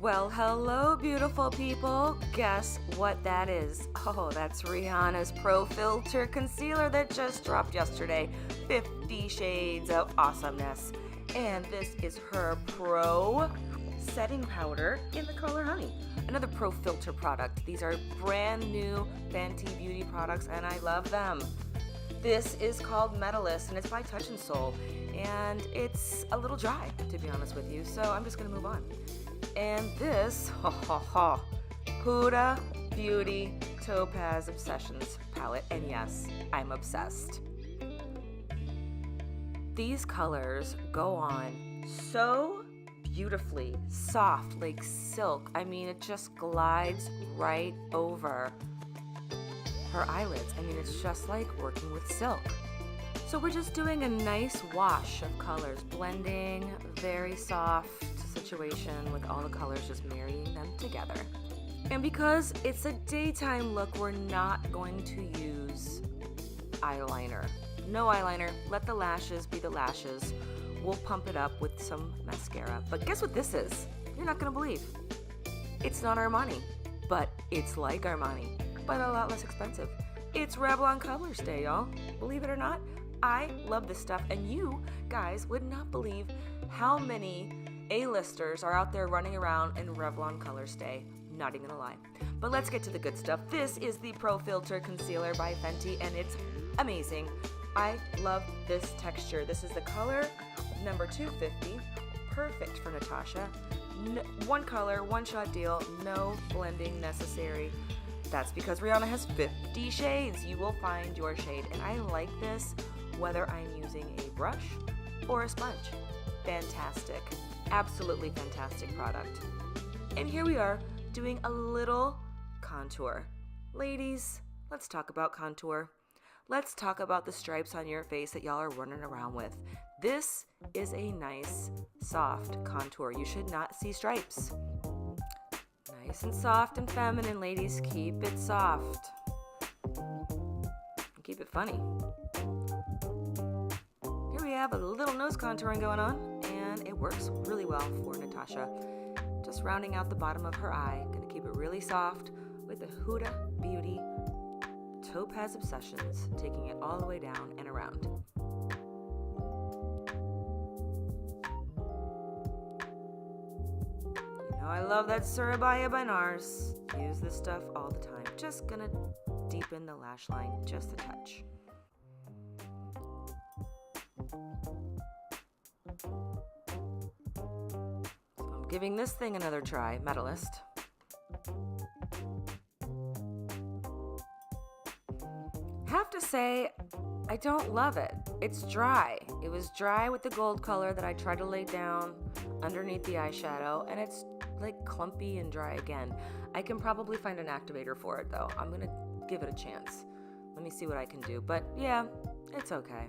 Well, hello, beautiful people. Guess what that is? Oh, that's Rihanna's Pro Filter Concealer that just dropped yesterday. 50 Shades of Awesomeness. And this is her Pro Setting Powder in the color Honey. Another Pro Filter product. These are brand new Fenty beauty products, and I love them. This is called Medalist, and it's by Touch & Soul. And it's a little dry, to be honest with you, so I'm just going to move on. And this, Huda Beauty Topaz Obsessions palette. And yes, I'm obsessed. These colors go on so beautifully, soft like silk. I mean, it just glides right over her eyelids. I mean, it's just like working with silk. So we're just doing a nice wash of colors, blending, very soft situation with all the colors, just marrying them together. And because it's a daytime look, we're not going to use eyeliner. No eyeliner, let the lashes be the lashes. We'll pump it up with some mascara. But guess what this is? You're not gonna believe. It's not Armani, but it's like Armani, but a lot less expensive. It's Revlon Color Stay, y'all. Believe it or not, I love this stuff, and you guys would not believe how many A-listers are out there running around in Revlon Color Stay. Not even gonna lie. But let's get to the good stuff. This is the Pro Filter Concealer by Fenty, and it's amazing. I love this texture. This is the color number 250. Perfect for Natasha. One color, one shot deal, no blending necessary. That's because Rihanna has 50 shades. You will find your shade. And I like this whether I'm using a brush or a sponge. Fantastic. Absolutely fantastic product. And here we are doing a little contour. Ladies, let's talk about contour. Let's talk about the stripes on your face that y'all are running around with. This is a nice, soft contour. You should not see stripes. Nice and soft and feminine, ladies. Keep it soft. Keep it funny. Here we have a little nose contouring going on, and it works really well for Natasha. Just rounding out the bottom of her eye. Gonna keep it really soft with the Huda Beauty Topaz Obsessions, taking it all the way down and around. You know I love that Surabaya by NARS. Use this stuff all the time. Just gonna deepen the lash line just a touch. So I'm giving this thing another try, Medalist. Have to say, I don't love it. It's dry. It was dry with the gold color that I tried to lay down underneath the eyeshadow, and it's like clumpy and dry again. I can probably find an activator for it though. I'm gonna give it a chance. Let me see what I can do. But yeah, it's okay.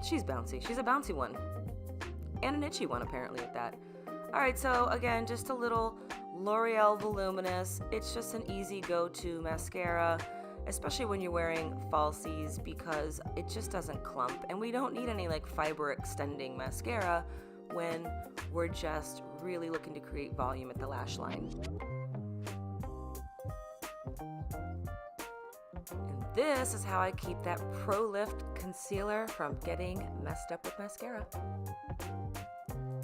She's bouncy. She's a bouncy one. And an itchy one, apparently, at that. Alright, so again, just a little L'Oreal Voluminous. It's just an easy go-to mascara, especially when you're wearing falsies, because it just doesn't clump. And we don't need any like fiber extending mascara when we're just really looking to create volume at the lash line. And this is how I keep that Pro Lift concealer from getting messed up with mascara.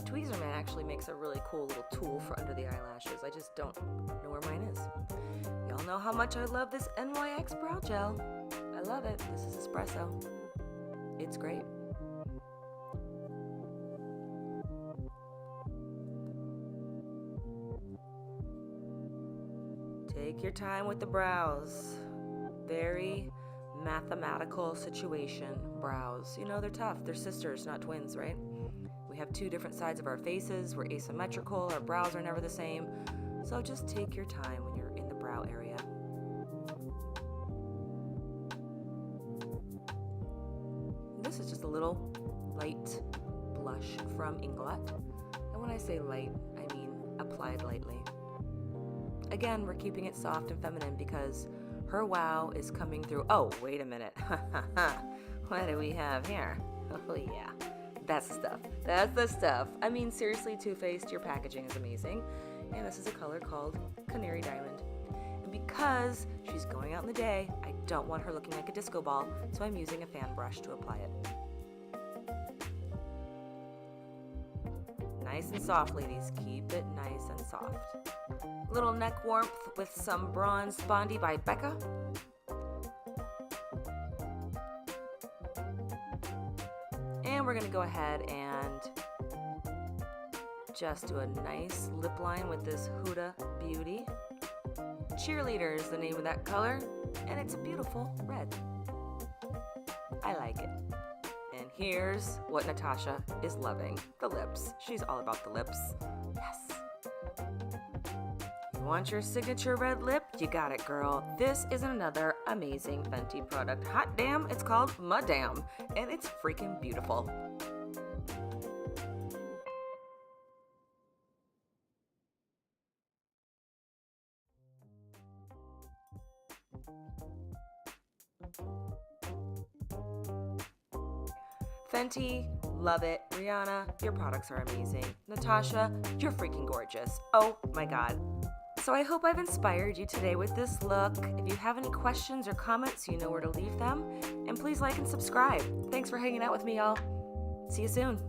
Tweezerman actually makes a really cool little tool for under the eyelashes. I just don't know where mine is. Y'all know how much I love this NYX brow gel. I love it. This is espresso. It's great. Take your time with the brows. Very mathematical situation, brows. You know, they're tough. They're sisters, not twins, right? We have two different sides of our faces. We're asymmetrical. Our brows are never the same. So just take your time when you're in the brow area. This is just a little light blush from Inglot. And when I say light, I mean applied lightly. Again, we're keeping it soft and feminine because her wow is coming through. Oh, wait a minute. What do we have here? Oh, yeah. That's the stuff. That's the stuff. I mean, seriously, Too Faced, your packaging is amazing. And this is a color called Canary Diamond. And because she's going out in the day, I don't want her looking like a disco ball, so I'm using a fan brush to apply it. Nice and soft, ladies. Keep it nice and soft. Little neck warmth with some Bronze Bondi by Becca. And we're gonna go ahead and just do a nice lip line with this Huda Beauty. Cheerleader is the name of that color, and it's a beautiful red. I like it. And here's what Natasha is loving, the lips. She's all about the lips. Yes. You want your signature red lip? You got it, girl. This is another amazing Fenty product. Hot damn, it's called Madame, and it's freaking beautiful. Fenty, love it. Rihanna, your products are amazing. Natasha, you're freaking gorgeous. Oh my God. So I hope I've inspired you today with this look. If you have any questions or comments, you know where to leave them. And please like and subscribe. Thanks for hanging out with me, y'all. See you soon.